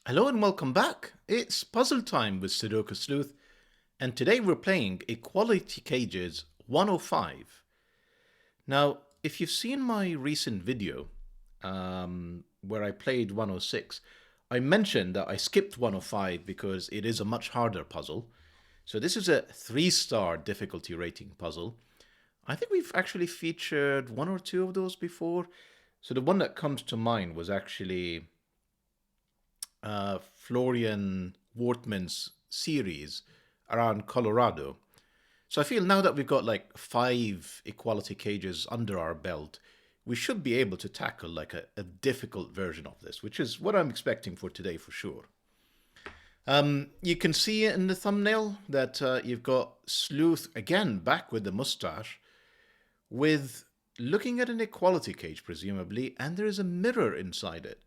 Hello and welcome back. It's puzzle time with Sudoku Sleuth, and today we're playing Equality Cages 105. Now, if you've seen my recent video where I played 106, I mentioned that I skipped 105 because it is a much harder puzzle. So this is a 3-star difficulty rating puzzle. I think we've actually featured one or two of those before. So the one that comes to mind was actually Florian Wortman's series around Colorado. So I feel now that we've got like 5 equality cages under our belt, we should be able to tackle like a difficult version of this, which is what I'm expecting for today for sure. You can see in the thumbnail that you've got Sleuth again back with the mustache, with looking at an equality cage presumably, and there is a mirror inside it.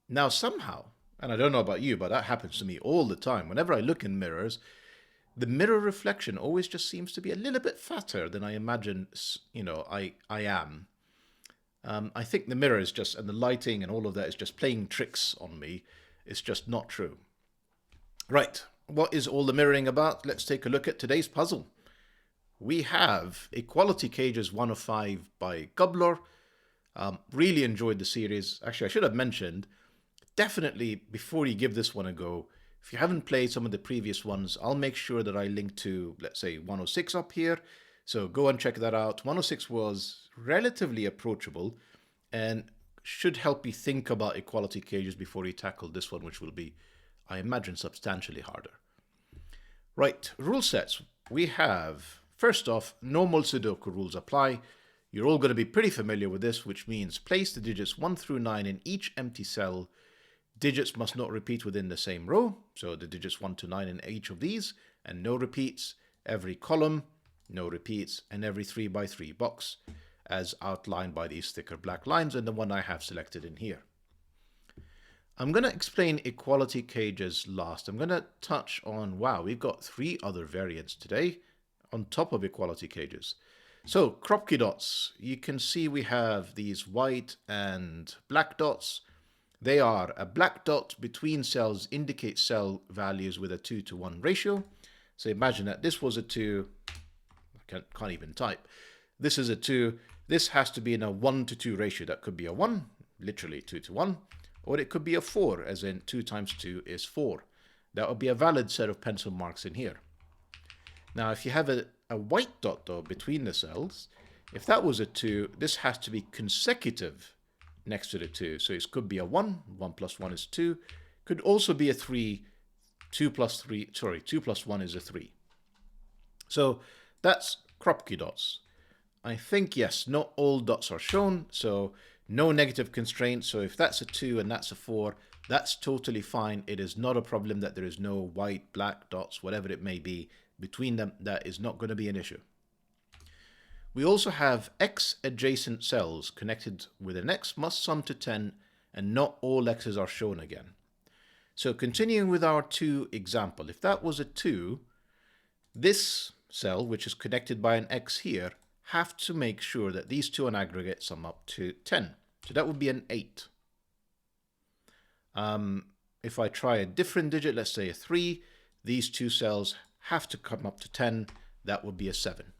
Now, somehow, and I don't know about you, but that happens to me all the time. Whenever I look in mirrors, the mirror reflection always just seems to be a little bit fatter than I imagine, I am. I think the mirror is just, and the lighting and all of that is just playing tricks on me. It's just not true. Right, what is all the mirroring about? Let's take a look at today's puzzle. We have Equality Cages 1 of 5 by guBBLOR. Really enjoyed the series. Actually, I should have mentioned, definitely before you give this one a go, if you haven't played some of the previous ones, I'll make sure that I link to, let's say, 106 up here. So go and check that out. 106 was relatively approachable and should help you think about equality cages before you tackle this one, which will be, I imagine, substantially harder. Right, rule sets. We have, first off, normal Sudoku rules apply. You're all going to be pretty familiar with this, which means place the digits 1 through 9 in each empty cell. Digits must not repeat within the same row, so the digits 1 to 9 in each of these, and no repeats. Every column, no repeats, and every 3 by 3 box, as outlined by these thicker black lines and the one I have selected in here. I'm going to explain equality cages last. I'm going to touch on, wow, we've got 3 other variants today on top of equality cages. So, Kropki dots. You can see we have these white and black dots. They are a black dot between cells indicates cell values with a 2-to-1 ratio. So imagine that this was a 2, I can't even type. This is a 2. This has to be in a 1-to-2 ratio. That could be a 1, literally 2-to-1, or it could be a 4, as in 2 times 2 is 4. That would be a valid set of pencil marks in here. Now, if you have a white dot, though, between the cells, if that was a 2, this has to be consecutive next to the 2. So it could be a 1, 1 plus 1 is 2. Could also be a 3, 2 plus 1 is a 3. So that's Kropki dots. I think, yes, not all dots are shown, so no negative constraints. So if that's a 2 and that's a 4, that's totally fine. It is not a problem that there is no white, black dots, whatever it may be, between them. That is not going to be an issue. We also have x adjacent cells connected with an x must sum to 10, and not all x's are shown again. So continuing with our 2 example, if that was a 2, this cell, which is connected by an x here, have to make sure that these 2 on aggregate sum up to 10. So that would be an 8. If I try a different digit, let's say a 3, these 2 cells have to come up to 10. That would be a 7.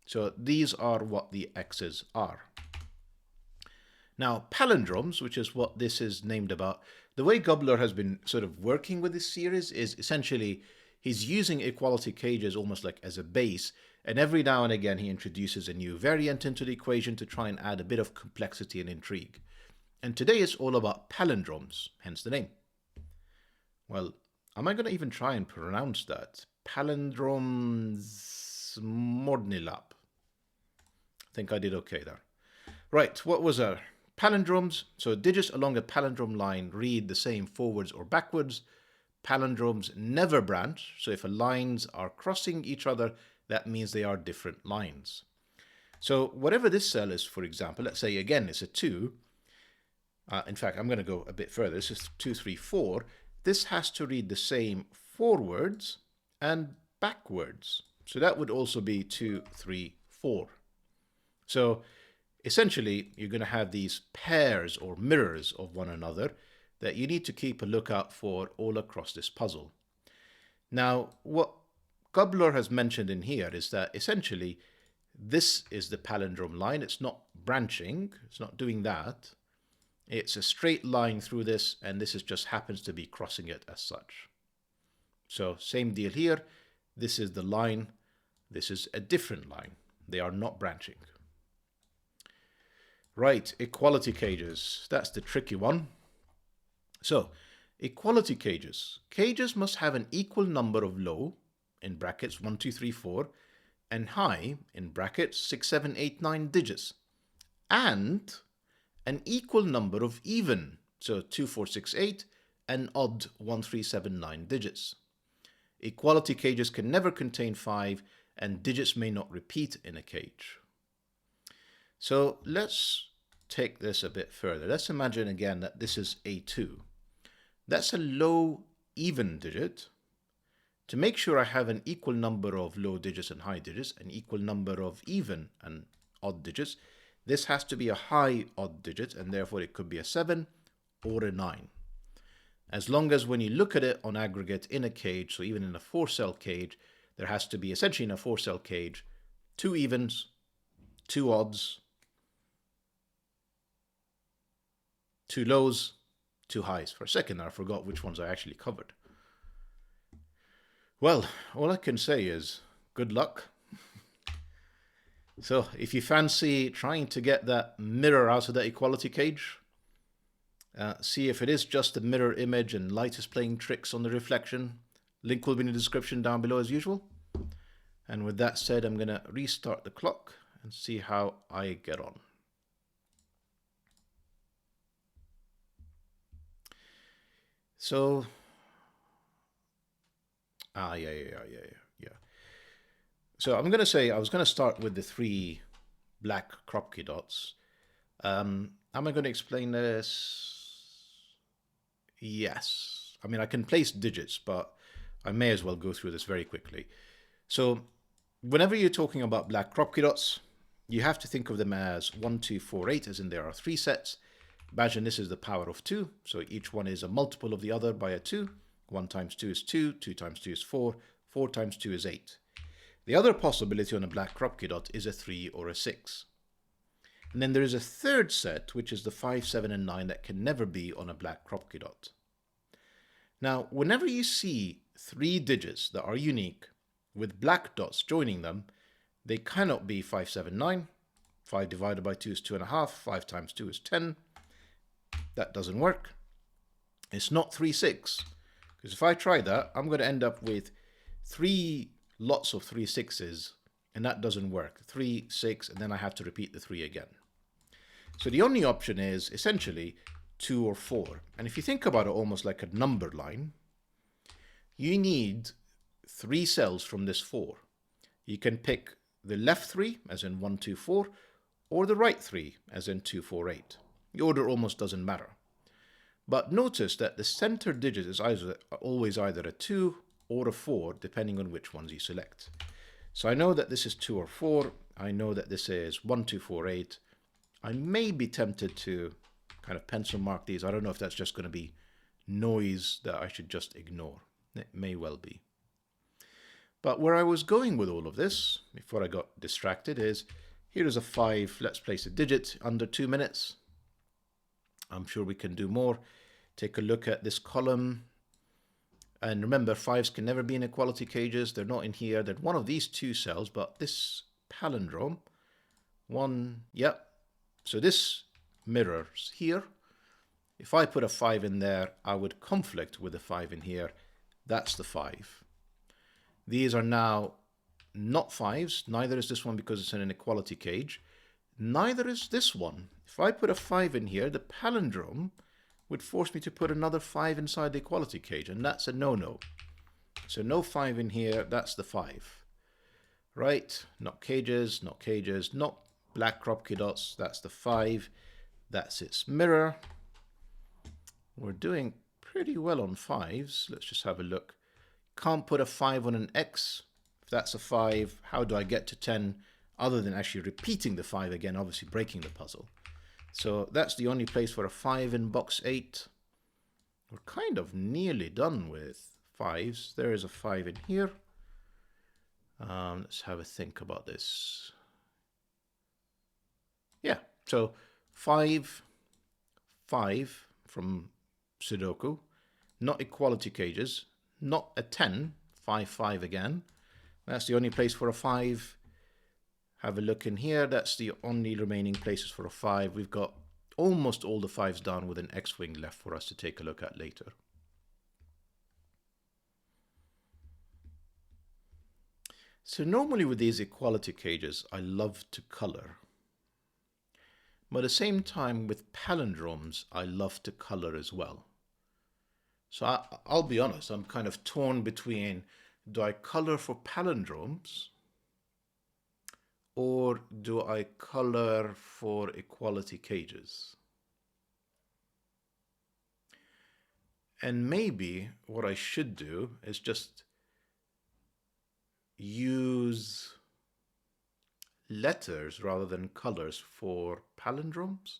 So these are what the x's are. Now, palindromes, which is what this is named about, the way guBBLOR has been sort of working with this series is essentially he's using equality cages almost like as a base, and every now and again he introduces a new variant into the equation to try and add a bit of complexity and intrigue. And today it's all about palindromes, hence the name. Well, am I going to even try and pronounce that? Palindromesemordnilap. I think I did okay there. Right, what was our palindromes? So digits along a palindrome line read the same forwards or backwards. Palindromes never branch, so if lines are crossing each other, that means they are different lines. So whatever this cell is, for example, let's say again it's a 2. In fact, I'm going to go a bit further. This is 2, 3, 4. This has to read the same forwards and backwards. So that would also be 2, 3, 4. So essentially, you're going to have these pairs or mirrors of one another. that you need to keep a lookout for all across this puzzle. Now, what guBBLOR has mentioned in here is that essentially this is the palindrome line. It's not branching. It's not doing that. It's a straight line through this, and this is just happens to be crossing it as such. So same deal here. This is the line. This is a different line. They are not branching. Right, equality cages. That's the tricky one. So equality cages. Cages must have an equal number of low, in brackets 1, 2, 3, 4, and high, in brackets 6, 7, 8, 9 digits, and an equal number of even, so 2, 4, 6, 8, and odd 1, 3, 7, 9 digits. Equality cages can never contain 5, and digits may not repeat in a cage. So let's take this a bit further. Let's imagine again that this is A2. That's a low even digit. To make sure I have an equal number of low digits and high digits, an equal number of even and odd digits, this has to be a high odd digit, and therefore it could be a 7 or a 9. As long as when you look at it on aggregate in a cage, so even in a 4-cell cage, there has to be, essentially in a 4-cell cage, 2 evens, 2 odds, 2 lows, 2 highs. For a second I forgot which ones I actually covered. Well, all I can say is good luck. So if you fancy trying to get that mirror out of that equality cage, see if it is just a mirror image and light is playing tricks on the reflection. Link will be in the description down below as usual. And with that said, I'm going to restart the clock and see how I get on. So, yeah. So I'm going to say, I was going to start with the 3 black Kropki dots. Am I going to explain this? Yes. I mean, I can place digits, but I may as well go through this very quickly. So whenever you're talking about black Kropki dots, you have to think of them as 1, 2, 4, 8, as in there are 3 sets. Imagine this is the power of 2, so each one is a multiple of the other by a 2. 1 times 2 is 2, 2 times 2 is 4, 4 times 2 is 8. The other possibility on a black Kropki dot is a 3 or a 6. And then there is a third set, which is the 5, 7, and 9 that can never be on a black Kropki dot. Now, whenever you see 3 digits that are unique with black dots joining them, they cannot be 5, 7, 9. 5 divided by 2 is 2.5. 5 times 2 is 10. That doesn't work. It's not 3, 6. Because if I try that, I'm going to end up with 3 lots of 3 6s, and that doesn't work. 3, 6, and then I have to repeat the 3 again. So the only option is essentially 2 or 4. And if you think about it almost like a number line, you need 3 cells from this 4. You can pick the left 3, as in 1, 2, 4, or the right 3, as in 2, 4, 8. The order almost doesn't matter. But notice that the center digit is always either a 2 or a 4, depending on which ones you select. So I know that this is 2 or 4. I know that this is 1, 2, 4, 8. I may be tempted to kind of pencil mark these. I don't know if that's just going to be noise that I should just ignore. It may well be. But where I was going with all of this, before I got distracted, is here is a 5. Let's place a digit under 2 minutes. I'm sure we can do more. Take a look at this column. And remember, 5s can never be in equality cages. They're not in here. They're one of these 2 cells, but this palindrome, 1, yep. So this mirrors here. If I put a 5 in there, I would conflict with the 5 in here. That's the 5. These are now not 5s. Neither is this one because it's in an equality cage. Neither is this one. If I put a 5 in here, the palindrome would force me to put another 5 inside the equality cage, and that's a no-no. So no 5 in here, that's the 5. Right? Not cages, not cages, not black Kropki dots, that's the 5. That's its mirror. We're doing pretty well on 5s. Let's just have a look. Can't put a 5 on an X. If that's a 5, how do I get to 10 other than actually repeating the 5 again, obviously breaking the puzzle? So that's the only place for a 5 in box 8. we're kind of nearly done with 5s. There is a 5 in here. Let's have a think about this. Yeah, so 5, 5 from Sudoku, not equality cages, not a 10, 5, 5 again. That's the only place for a 5. Have a look in here. That's the only remaining places for a 5. We've got almost all the 5s down with an X-wing left for us to take a look at later. So normally with these equality cages, I love to color. But at the same time with palindromes, I love to color as well. So I'll be honest, I'm kind of torn between, do I color for palindromes or do I color for equality cages? And maybe what I should do is just use letters rather than colors for palindromes.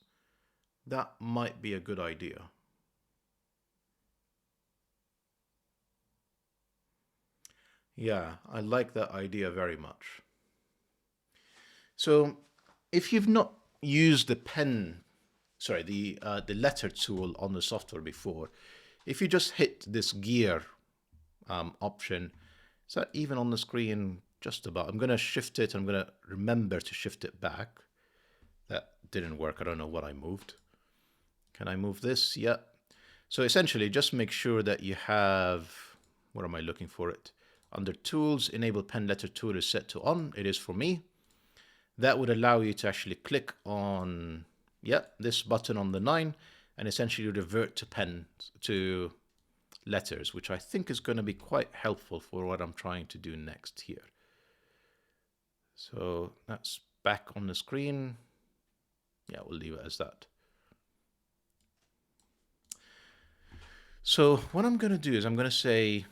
That might be a good idea. Yeah, I like that idea very much. So if you've not used the letter tool on the software before, if you just hit this gear option, is that even on the screen? Just about. I'm going to shift it. I'm going to remember to shift it back. That didn't work. I don't know what I moved. Can I move this? Yeah. So essentially, just make sure that you have, where am I looking for it? Under Tools, Enable Pen Letter Tool is set to on. It is for me. That would allow you to actually click on, this button on the 9 and essentially revert to to letters, which I think is going to be quite helpful for what I'm trying to do next here. So that's back on the screen. Yeah, we'll leave it as that. So what I'm going to do is I'm going to say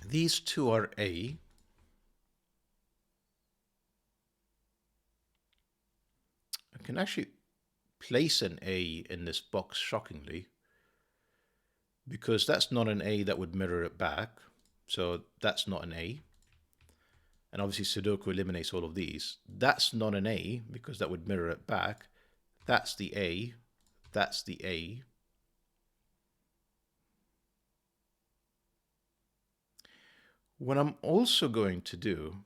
these two are A. I can actually place an A in this box, shockingly, because that's not an A that would mirror it back. So that's not an A. And obviously Sudoku eliminates all of these. That's not an A because that would mirror it back. That's the A. That's the A. What I'm also going to do,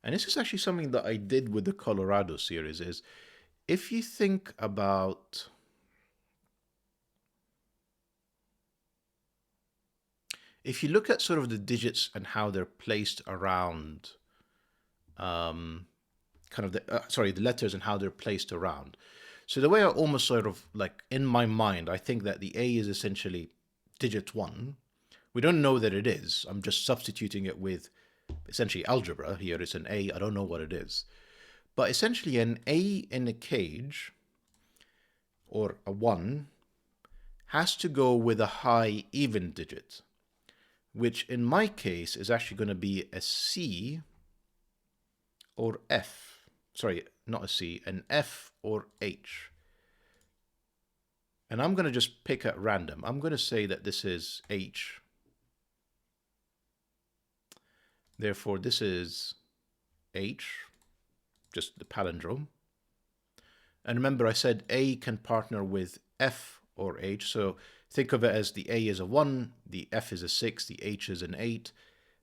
and this is actually something that I did with the Colorado series, is if you think about if you look at sort of the digits and how they're placed around, the letters and how they're placed around. So the way I almost sort of like in my mind, I think that the A is essentially digit 1. We don't know that it is. I'm just substituting it with essentially algebra. Here it's an A. I don't know what it is. But essentially an A in a cage or a 1 has to go with a high even digit, which in my case is actually going to be a C or F. Sorry, not a C, an F or H. And I'm going to just pick at random. I'm going to say that this is H. Therefore, this is H, just the palindrome. And remember, I said A can partner with F or H. So think of it as the A is a 1, the F is a 6, the H is an 8,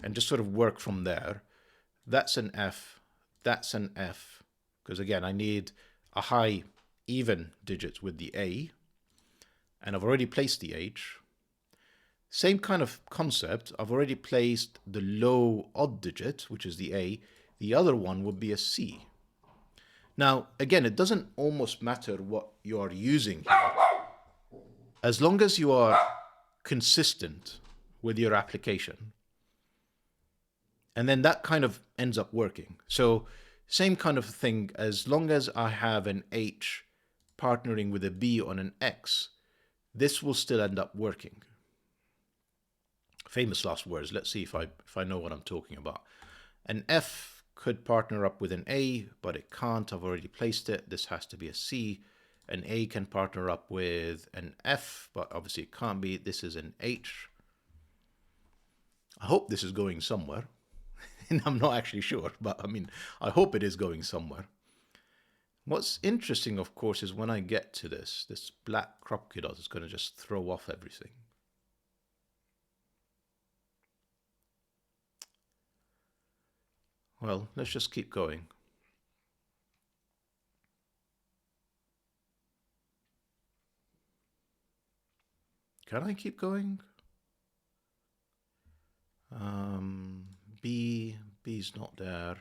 and just sort of work from there. That's an F, that's an F, because again, I need a high even digit with the A, and I've already placed the H. Same kind of concept, I've already placed the low odd digit, which is the A. The other one would be a C. Now, again, it doesn't almost matter what you are using here. As long as you are consistent with your application. And then that kind of ends up working. So same kind of thing, as long as I have an H partnering with a B on an X, this will still end up working. Famous last words. Let's see if I know what I'm talking about. An F could partner up with an A, but it can't. I've already placed it. This has to be a C. An A can partner up with an F, but obviously it can't be. This is an H. I hope this is going somewhere. And I'm not actually sure, but I mean, I hope it is going somewhere. What's interesting, of course, is when I get to this black Kropki dot is going to just throw off everything. Well, let's just keep going. Can I keep going? B's not there.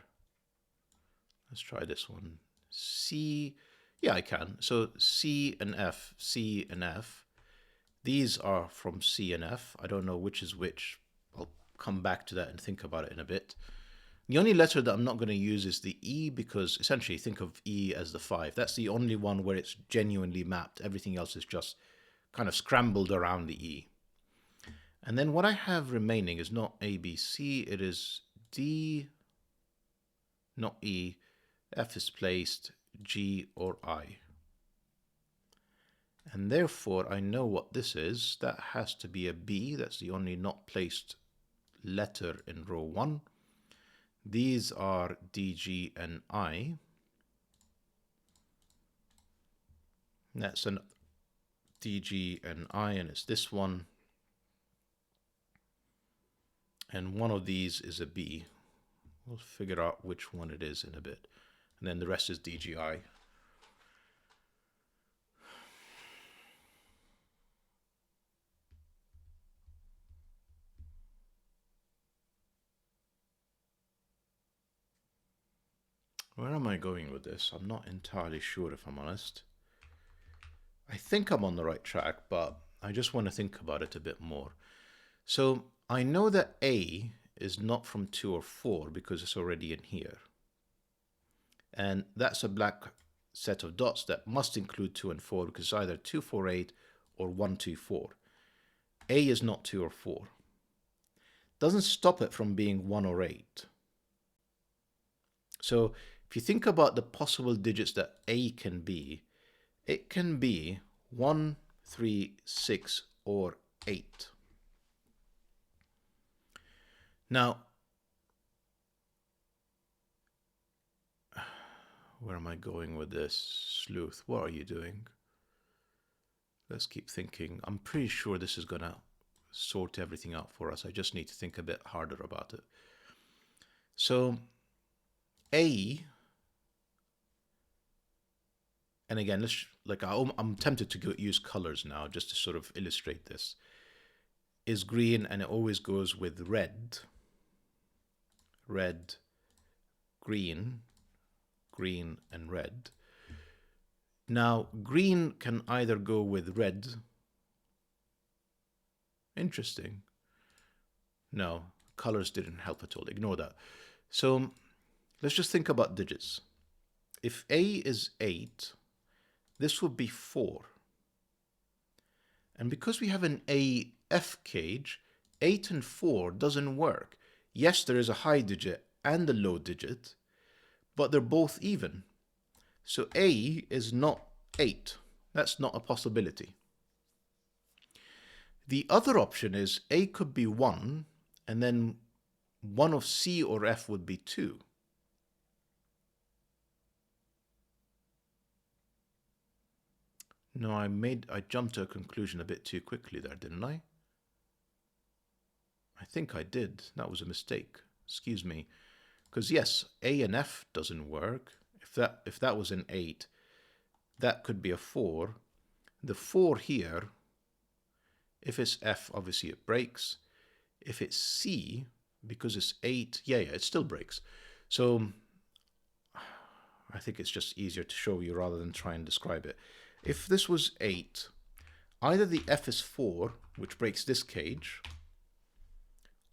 Let's try this one. C, yeah, I can. So C and F, C and F. These are from C and F. I don't know which is which. I'll come back to that and think about it in a bit. The only letter that I'm not going to use is the E, because essentially think of E as the 5. That's the only one where it's genuinely mapped. Everything else is just kind of scrambled around the E. And then what I have remaining is not A, B, C. It is D, not E. F is placed, G or I. And therefore, I know what this is. That has to be a B. That's the only not placed letter in row 1. These are D, G, and I. That's an D, G, and I, and it's this one. And one of these is a B. We'll figure out which one it is in a bit. And then the rest is DGI. Where am I going with this? I'm not entirely sure, if I'm honest. I think I'm on the right track, but I just want to think about it a bit more. So I know that A is not from 2 or 4 because it's already in here. And that's a black set of dots that must include 2 and 4 because it's either 2, 4, 8 or 1, 2, 4. A is not 2 or 4. Doesn't stop it from being 1 or 8. So if you think about the possible digits that A can be, it can be 1, 3, 6, or 8. Now, where am I going with this? Sleuth, what are you doing? Let's keep thinking. I'm pretty sure this is going to sort everything out for us. I just need to think a bit harder about it. So A, and again, I'm tempted to use colors now just to sort of illustrate this, is green, and it always goes with red. Red, green, green, and red. Now, green can either go with red. Interesting. No, colors didn't help at all. Ignore that. So let's just think about digits. If A is 8, this would be 4. And because we have an AF cage, 8 and 4 doesn't work. Yes, there is a high digit and a low digit, but they're both even. So A is not 8. That's not a possibility. The other option is A could be 1, and then one of C or F would be 2. No, I jumped to a conclusion a bit too quickly there, didn't I? I think I did. That was a mistake. Excuse me. Because yes, A and F doesn't work. If that was an 8, that could be a 4. The 4 here, if it's F, obviously it breaks. If it's C, because it's 8, yeah, it still breaks. So I think it's just easier to show you rather than try and describe it. If this was 8, either the F is 4, which breaks this cage,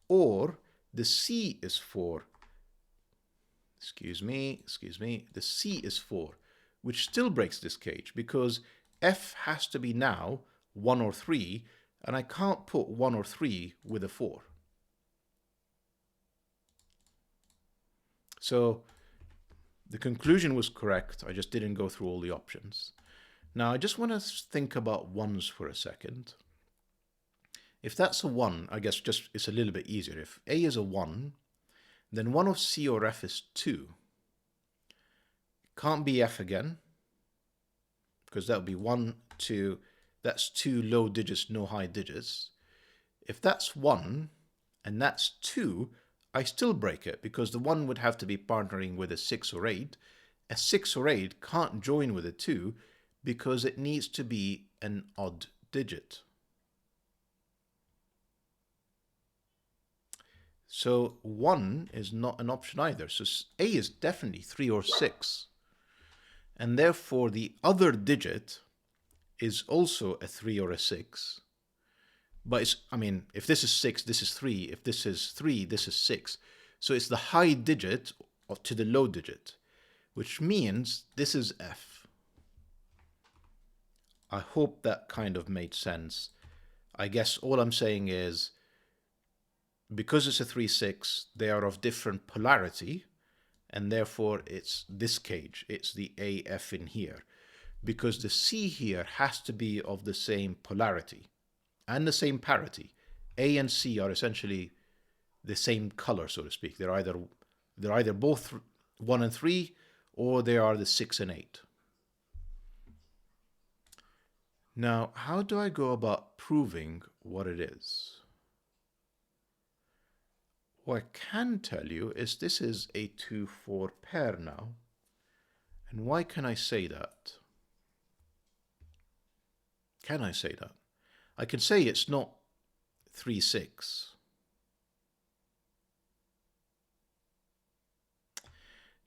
or the C is 4. Excuse me, the C is 4, which still breaks this cage because F has to be now 1 or 3, and I can't put 1 or 3 with a 4. So the conclusion was correct, I just didn't go through all the options. Now I just want to think about ones for a second. If that's a 1, I guess just it's a little bit easier. If A is a 1, then 1 of C or F is 2. Can't be F again, because that would be 1, 2. That's 2 low digits, no high digits. If that's 1 and that's 2, I still break it, because the 1 would have to be partnering with a 6 or 8. A 6 or 8 can't join with a 2 because it needs to be an odd digit. So 1 is not an option either. So A is definitely 3 or 6. And therefore the other digit is also a 3 or a 6. But it's, I mean, if this is 6, this is 3. If this is 3, this is 6. So it's the high digit to the low digit, which means this is F. I hope that kind of made sense. I guess all I'm saying is, because it's a 3, 6, they are of different polarity, and therefore it's this cage. It's the AF in here, because the C here has to be of the same polarity and the same parity. A and C are essentially the same color, so to speak. They're either both 1 and 3, or they are the 6 and 8. Now, how do I go about proving what it is? What I can tell you is this is a 2-4 pair now. And why can I say that? Can I say that? I can say it's not 3, 6.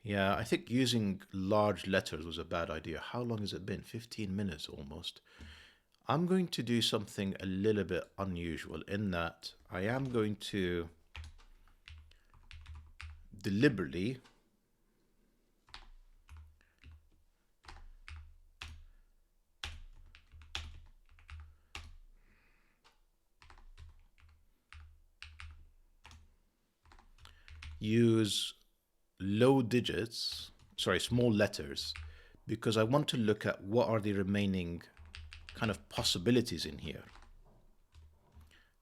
Yeah, I think using large letters was a bad idea. How long has it been? 15 minutes almost. I'm going to do something a little bit unusual in that I am going to deliberately use low digits, sorry, small letters, because I want to look at what are the remaining kind of possibilities in here.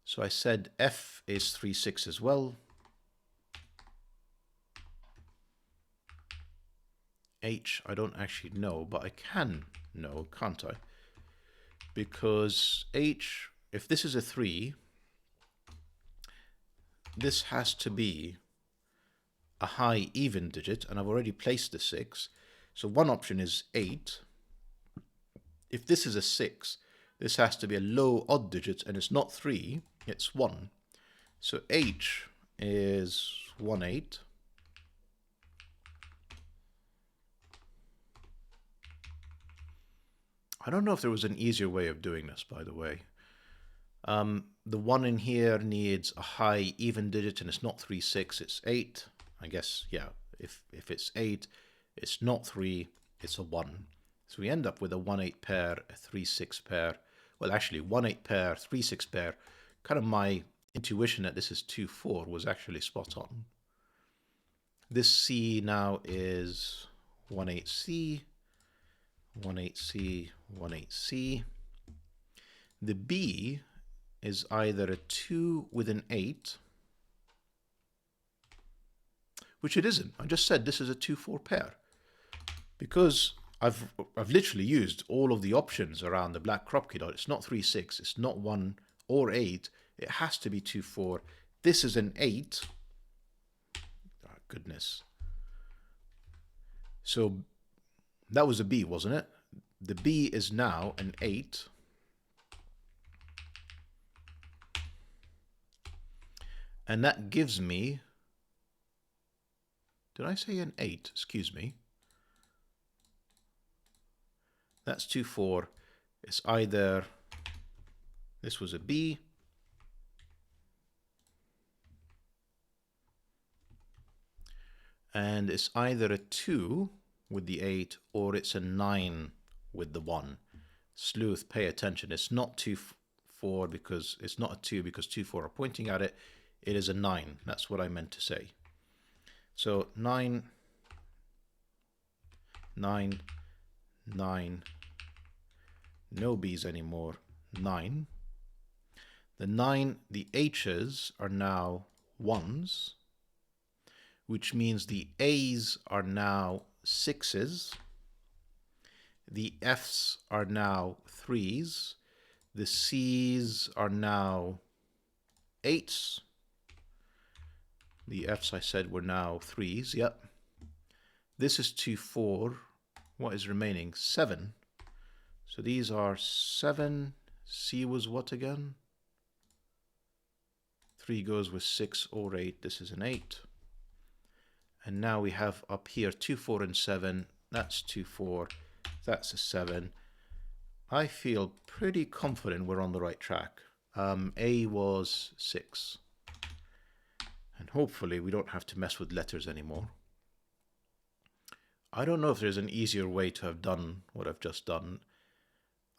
So I said F is 3, 6 as well. H, I don't actually know, but I can know, can't I? Because H, if this is a 3, this has to be a high even digit, and I've already placed the 6. So one option is 8. If this is a 6, this has to be a low odd digit, and it's not 3, it's 1. So H is 1, 8. I don't know if there was an easier way of doing this, by the way. The 1 in here needs a high even digit, and it's not 3, 6, it's 8. I guess, yeah, if it's 8, it's not 3, it's a 1. So we end up with a 1, 8 pair, a 3, 6 pair. Well, actually, 1, 8 pair, 3, 6 pair. Kind of my intuition that this is 2, 4 was actually spot on. This C now is 1, 8 C, 1, 8 C, 1, 8 C. The B is either a 2 with an 8, which it isn't. I just said this is a 2, 4 pair. Because I've literally used all of the options around the black Kropki dot. It's not 3, 6, it's not 1 or 8. It has to be 2, 4. This is an 8. Oh, goodness. So that was a B, wasn't it? The B is now an 8. And that gives me, did I say an 8? Excuse me. That's 2, 4. It's either, this was a B, and it's either a 2 with the 8 or it's a 9 with the 1. Sleuth, pay attention. It's not 2, 4 because it's not a 2 because 2, 4 are pointing at it. It is a 9. That's what I meant to say. So 9, 9, 9, No B's anymore. 9. The 9, the H's are now 1s, which means the A's are now 6s. The F's are now 3s. The C's are now 8s. The F's I said were now 3s, yep. This is 2, 4. What is remaining? 7. So these are 7. C was what again? 3 goes with 6 or 8. This is an 8. And now we have up here 2, 4, and 7. That's 2, 4. That's a 7. I feel pretty confident we're on the right track. A was 6. And hopefully we don't have to mess with letters anymore. I don't know if there's an easier way to have done what I've just done.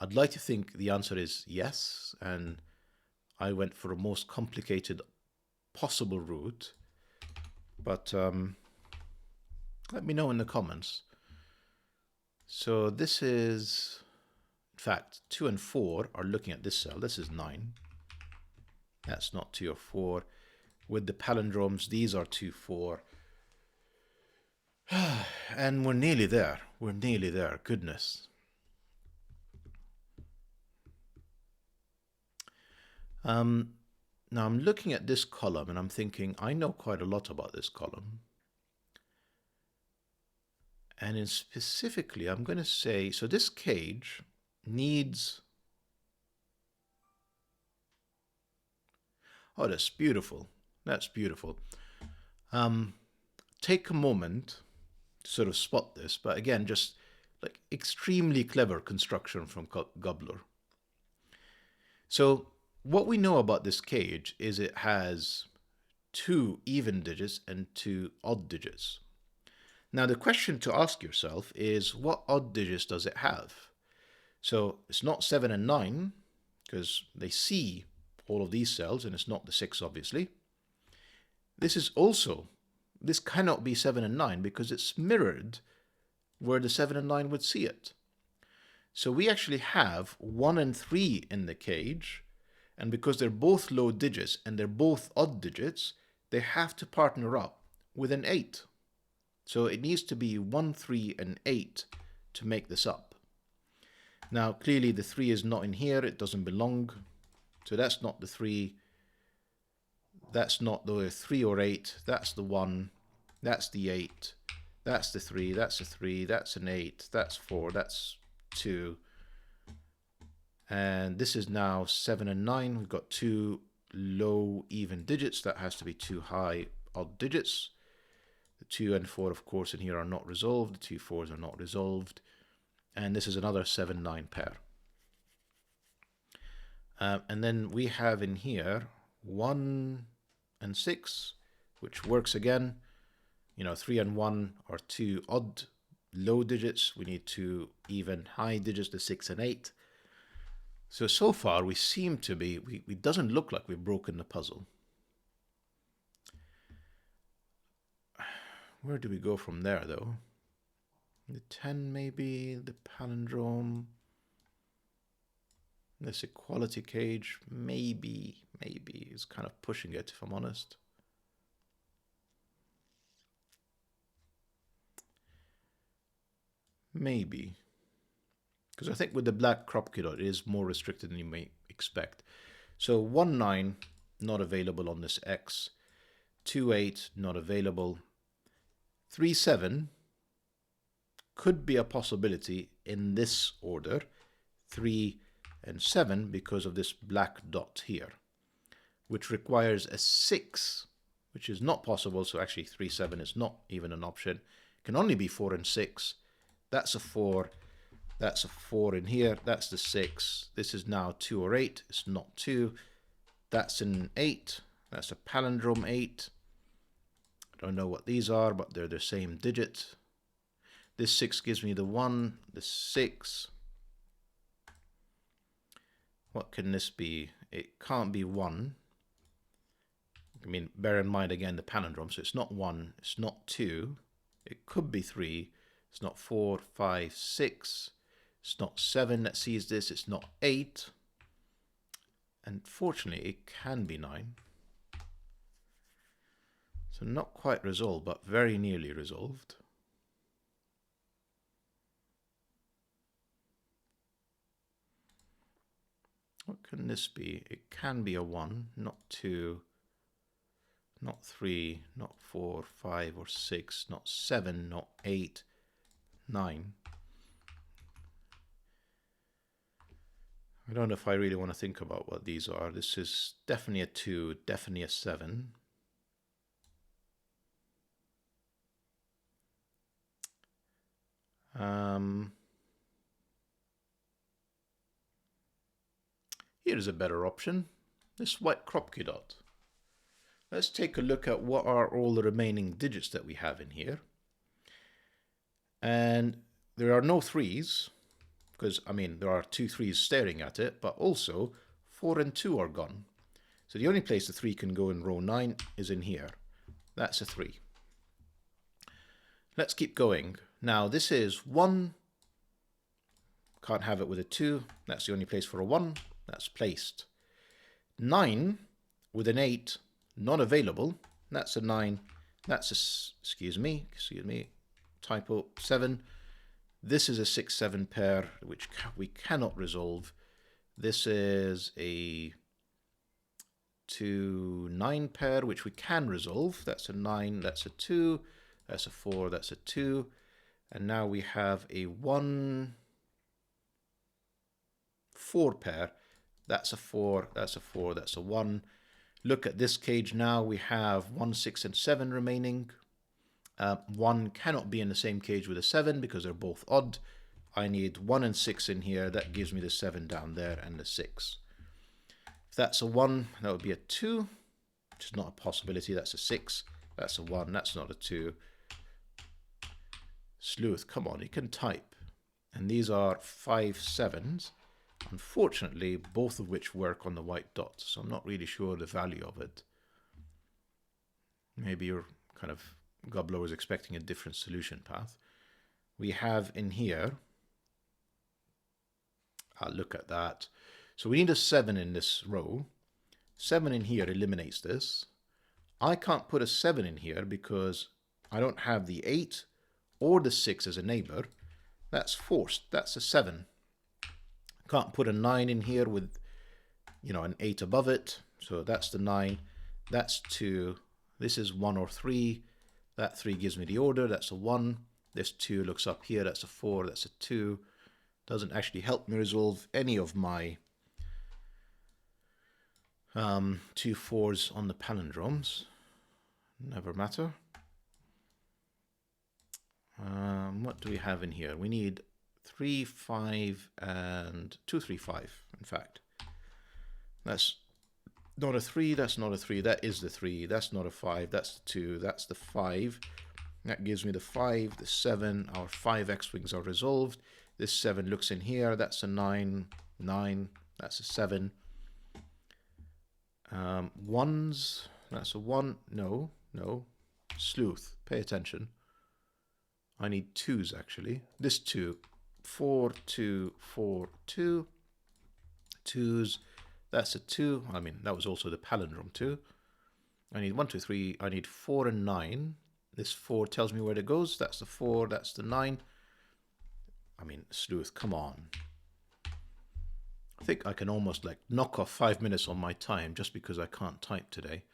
I'd like to think the answer is yes, and I went for a most complicated possible route. But let me know in the comments. So this is, in fact, 2 and 4 are looking at this cell. This is 9. That's not 2 or 4. With the palindromes, these are 2, 4. And we're nearly there. We're nearly there. Goodness. Now I'm looking at this column and I'm thinking, I know quite a lot about this column. And in specifically, I'm going to say, so this cage needs... Oh, that's beautiful. That's beautiful. Take a moment to sort of spot this, but again, just like extremely clever construction from guBBLOR. So what we know about this cage is it has 2 even digits and 2 odd digits. Now the question to ask yourself is, what odd digits does it have? So it's not 7 and 9, because they see all of these cells, and it's not the 6, obviously. This cannot be 7 and 9 because it's mirrored where the 7 and 9 would see it. So we actually have 1 and 3 in the cage, and because they're both low digits and they're both odd digits, they have to partner up with an 8. So it needs to be 1, 3, and 8 to make this up. Now clearly the 3 is not in here, it doesn't belong. So that's not the 3. That's not the 3 or 8. That's the 1. That's the 8. That's the 3. That's a 3. That's an 8. That's 4. That's 2. And this is now 7 and 9. We've got 2 low even digits. That has to be 2 high odd digits. The 2 and 4, of course, in here are not resolved. The 2 4s are not resolved. And this is another 7, 9 pair. And then we have in here 1 and 6, which works again. 3 and 1 are 2 odd low digits. We need 2 even high digits, the 6 and 8. So far we seem to be, it doesn't look like we've broken the puzzle. Where do we go from there though? The 10 maybe, the palindrome. This equality cage, maybe is kind of pushing it, if I'm honest. Maybe. Because I think with the black Kropki dot, it is more restricted than you may expect. So 1, 9, not available on this X. 2, 8, not available. 3, 7 could be a possibility in this order. 3 and 7 because of this black dot here, which requires a 6, which is not possible. So actually 3, 7 is not even an option. It can only be 4 and 6. That's a 4. That's a 4 in here. That's the 6. This is now 2 or 8. It's not 2. That's an 8. That's a palindrome 8. I don't know what these are, but they're the same digit. This 6 gives me the 1, the 6. What can this be? It can't be 1. I mean, bear in mind again the palindrome, so it's not 1, it's not 2. It could be 3. It's not 4, 5, 6. It's not 7 that sees this. It's not 8. Unfortunately, it can be 9. So not quite resolved, but very nearly resolved. What can this be? It can be a 1, not 2, not 3, not 4, 5 or 6, not 7, not 8, 9. I don't know if I really want to think about what these are. This is definitely a 2, definitely a 7. Here's a better option. This white Kropki dot. Let's take a look at what are all the remaining digits that we have in here. And there are no 3s, because, I mean, there are 2 3s staring at it, but also 4 and 2 are gone. So the only place the 3 can go in row 9 is in here. That's a 3. Let's keep going. Now this is 1. Can't have it with a 2. That's the only place for a 1. That's placed. 9 with an 8, not available. That's a 9. That's a, excuse me, typo, 7. This is a 6-7 pair, which we cannot resolve. This is a 2-9 pair, which we can resolve. That's a 9, that's a 2, that's a 4, that's a 2. And now we have a 1-4 pair. That's a 4, that's a 4, that's a 1. Look at this cage now. We have 1, 6, and 7 remaining. 1 cannot be in the same cage with a 7 because they're both odd. I need 1 and 6 in here. That gives me the 7 down there and the 6. If that's a 1, that would be a 2, which is not a possibility. That's a 6. That's a 1. That's not a 2. Sleuth, come on, you can type. And these are 5 7s. Unfortunately, both of which work on the white dot, so I'm not really sure the value of it. Maybe you're kind of, guBBLOR is expecting a different solution path. We have in here, I'll look at that. So we need a 7 in this row. 7 in here eliminates this. I can't put a 7 in here because I don't have the 8 or the 6 as a neighbor. That's forced. That's a 7. Can't put a 9 in here with, you know, an 8 above it. So that's the 9. That's 2. This is 1 or 3. That 3 gives me the order. That's a 1. This 2 looks up here. That's a 4. That's a 2. Doesn't actually help me resolve any of my 2 4s on the palindromes. Never matter. What do we have in here? We need 3, 5, and 2, 3, 5, in fact. That's not a 3, that's not a 3, that is the 3, that's not a 5, that's the 2, that's the 5. That gives me the 5, the 7, our 5 X-Wings are resolved. This 7 looks in here, that's a 9, 9, that's a 7. 1s, that's a 1, no, no. Sleuth, pay attention. I need 2s actually. This 2. 4, 2, 4, 2. 2s. That's a 2. I mean, that was also the palindrome 2. I need 1, 2, 3. I need 4 and 9. This 4 tells me where it goes. That's the 4. That's the 9. I mean, Sleuth, come on. I think I can almost like knock off 5 minutes on my time just because I can't type today.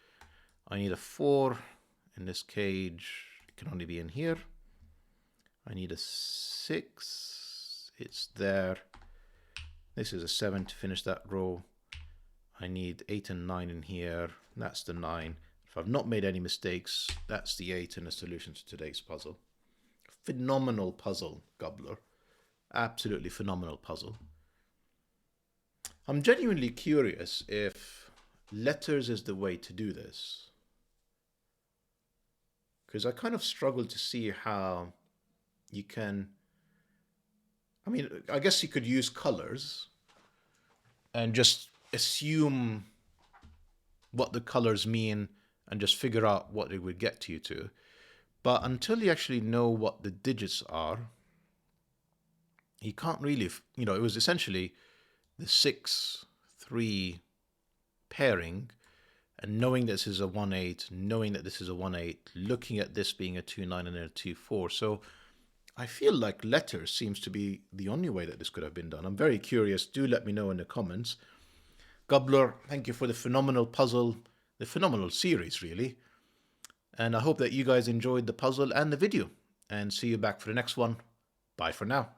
I need a 4 in this cage. It can only be in here. I need a 6. It's there. This is a 7 to finish that row. I need 8 and 9 in here. That's the 9. If I've not made any mistakes, that's the 8 in the solution to today's puzzle. Phenomenal puzzle, guBBLOR. Absolutely phenomenal puzzle. I'm genuinely curious if letters is the way to do this. Because I kind of struggle to see how you can... I mean, I guess you could use colors and just assume what the colors mean and just figure out what it would get you to. But until you actually know what the digits are, he can't really, it was essentially the 6-3 pairing, and knowing this is a 1-8, knowing that this is a 1-8, looking at this being a 2-9 and a 2-4. So I feel like letters seems to be the only way that this could have been done. I'm very curious. Do let me know in the comments. guBBLOR, thank you for the phenomenal puzzle, the phenomenal series, really. And I hope that you guys enjoyed the puzzle and the video. And see you back for the next one. Bye for now.